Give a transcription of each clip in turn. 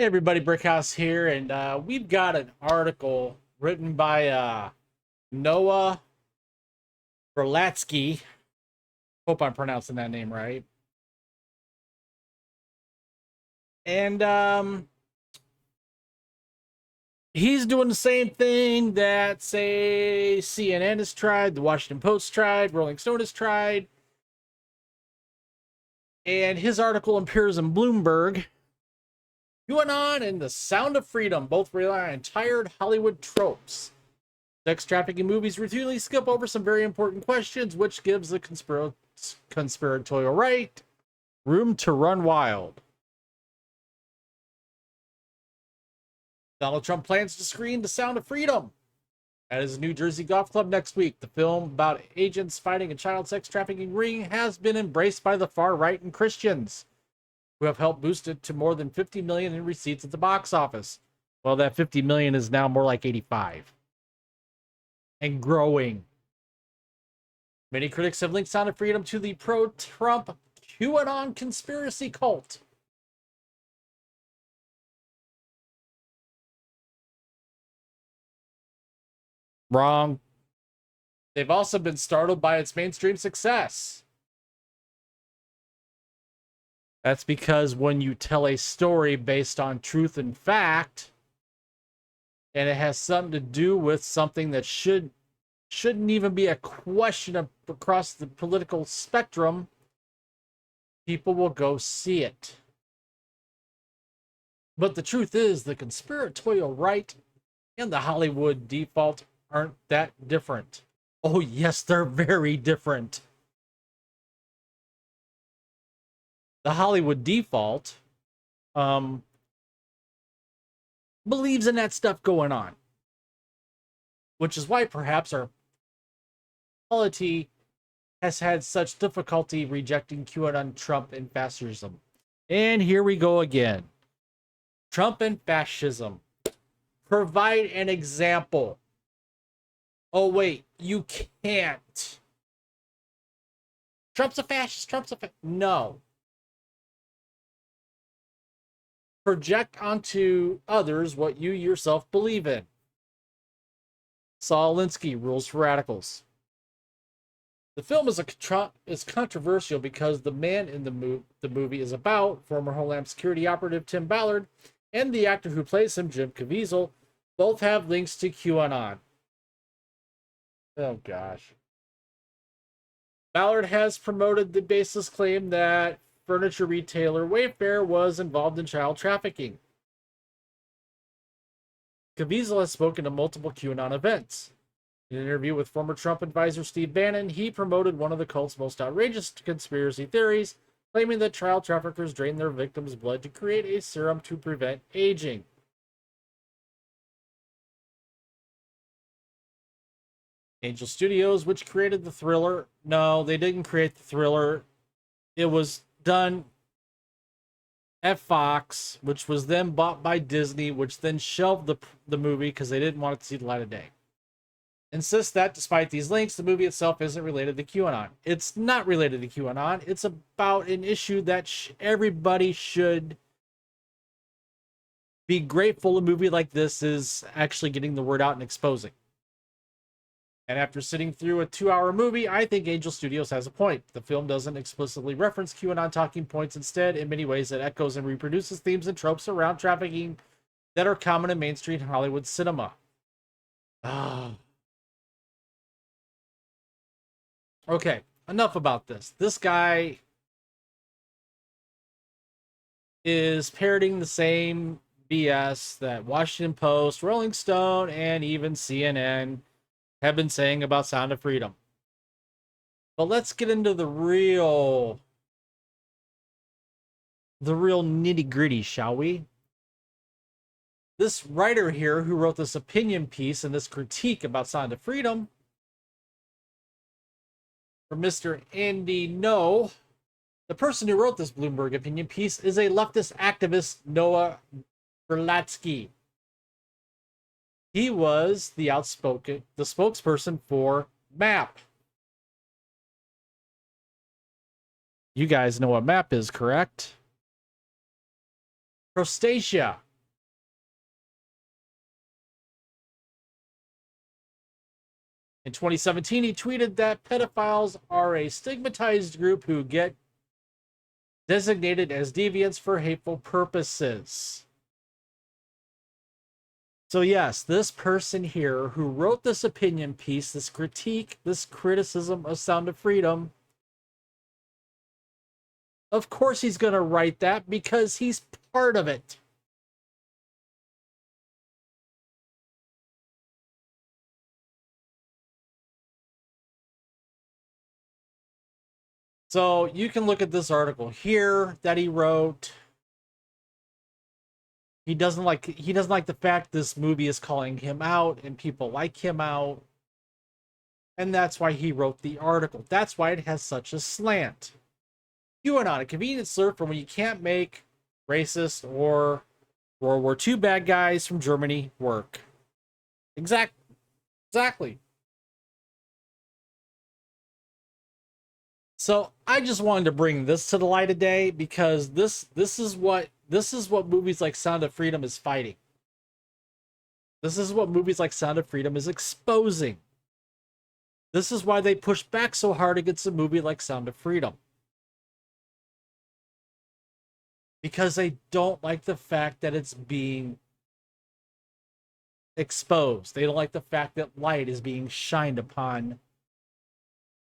everybody, Brickhouse here, and we've got an article written by Noah Berlatsky. Hope I'm pronouncing that name right. And he's doing the same thing that, say, CNN has tried, the Washington Post tried, Rolling Stone has tried. And his article appears in Bloomberg. QAnon and the Sound of Freedom both rely on tired Hollywood tropes. Sex trafficking movies routinely skip over some very important questions, which gives the conspiratorial right room to run wild. Donald Trump plans to screen The Sound of Freedom at his New Jersey golf club next week. The film about agents fighting a child sex trafficking ring has been embraced by the far right and Christians, who have helped boost it to more than 50 million in receipts at the box office. Well, that 50 million is now more like 85. And growing. Many critics have linked Sound of Freedom to the pro-Trump QAnon conspiracy cult. Wrong. They've also been startled by its mainstream success. That's because when you tell a story based on truth and fact, and it has something to do with something that shouldn't even be a question across the political spectrum, people will go see it. But the truth is, the conspiratorial right and the Hollywood default aren't that different. Oh yes, they're very different. The Hollywood default believes in that stuff going on, which is why perhaps our polity has had such difficulty rejecting QAnon, Trump, and fascism. And here we go again. Trump and fascism. Provide an example. Oh, wait, you can't. Trump's a fascist. No. Project onto others what you yourself believe in. Saul Alinsky, Rules for Radicals. The film is controversial because the man in the movie is about former Homeland Security operative Tim Ballard, and the actor who plays him, Jim Caviezel, both have links to QAnon. Oh, gosh. Ballard has promoted the baseless claim that furniture retailer Wayfair was involved in child trafficking. Caviezel has spoken to multiple QAnon events. In an interview with former Trump advisor Steve Bannon, he promoted one of the cult's most outrageous conspiracy theories, claiming that child traffickers drain their victims' blood to create a serum to prevent aging. Angel Studios, which created the thriller. No, they didn't create the thriller. It was done at Fox, which was then bought by Disney, which then shelved the movie because they didn't want it to see the light of day. Insists that despite these links, the movie itself isn't related to QAnon. It's not related to QAnon. It's about an issue that everybody should be grateful a movie like this is actually getting the word out and exposing. And after sitting through a 2-hour movie, I think Angel Studios has a point. The film doesn't explicitly reference QAnon talking points. Instead, in many ways, it echoes and reproduces themes and tropes around trafficking that are common in mainstream Hollywood cinema. Okay, enough about this. This guy is parroting the same BS that Washington Post, Rolling Stone, and even CNN have been saying about Sound of Freedom. But let's get into the real nitty-gritty, shall we? This writer here who wrote this opinion piece and this critique about Sound of Freedom, from Mr. Andy No, the person who wrote this Bloomberg opinion piece is a leftist activist, Noah Berlatsky. He was the spokesperson for MAP. You guys know what MAP is, correct? Crostacea, In 2017, he tweeted that pedophiles are a stigmatized group who get designated as deviants for hateful purposes. So yes, this person here who wrote this opinion piece, this critique, this criticism of Sound of Freedom, of course he's going to write that because he's part of it. So you can look at this article here that he wrote. He doesn't like the fact this movie is calling him out and people like him out. And that's why he wrote the article. That's why it has such a slant. QAnon, a convenient slur for when you can't make racist or World War II bad guys from Germany work. Exactly. So I just wanted to bring this to the light today because this is what movies like Sound of Freedom is fighting. This is what movies like Sound of Freedom is exposing. This is why they push back so hard against a movie like Sound of Freedom. Because they don't like the fact that it's being exposed. They don't like the fact that light is being shined upon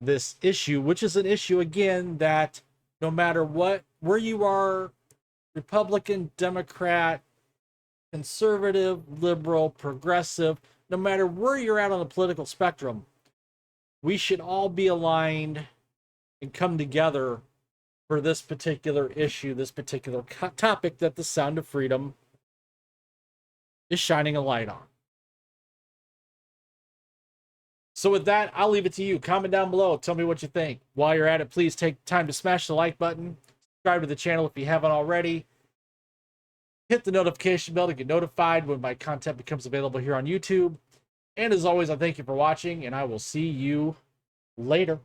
this issue, which is an issue, again, that no matter where you are, Republican, Democrat, conservative, liberal, progressive, no matter where you're at on the political spectrum, we should all be aligned and come together for this particular issue, this particular topic that the Sound of Freedom is shining a light on. So with that, I'll leave it to you. Comment down below. Tell me what you think. While you're at it, please take time to smash the like button. Subscribe to the channel if you haven't already. Hit the notification bell to get notified when my content becomes available here on YouTube. And as always, I thank you for watching, and I will see you later.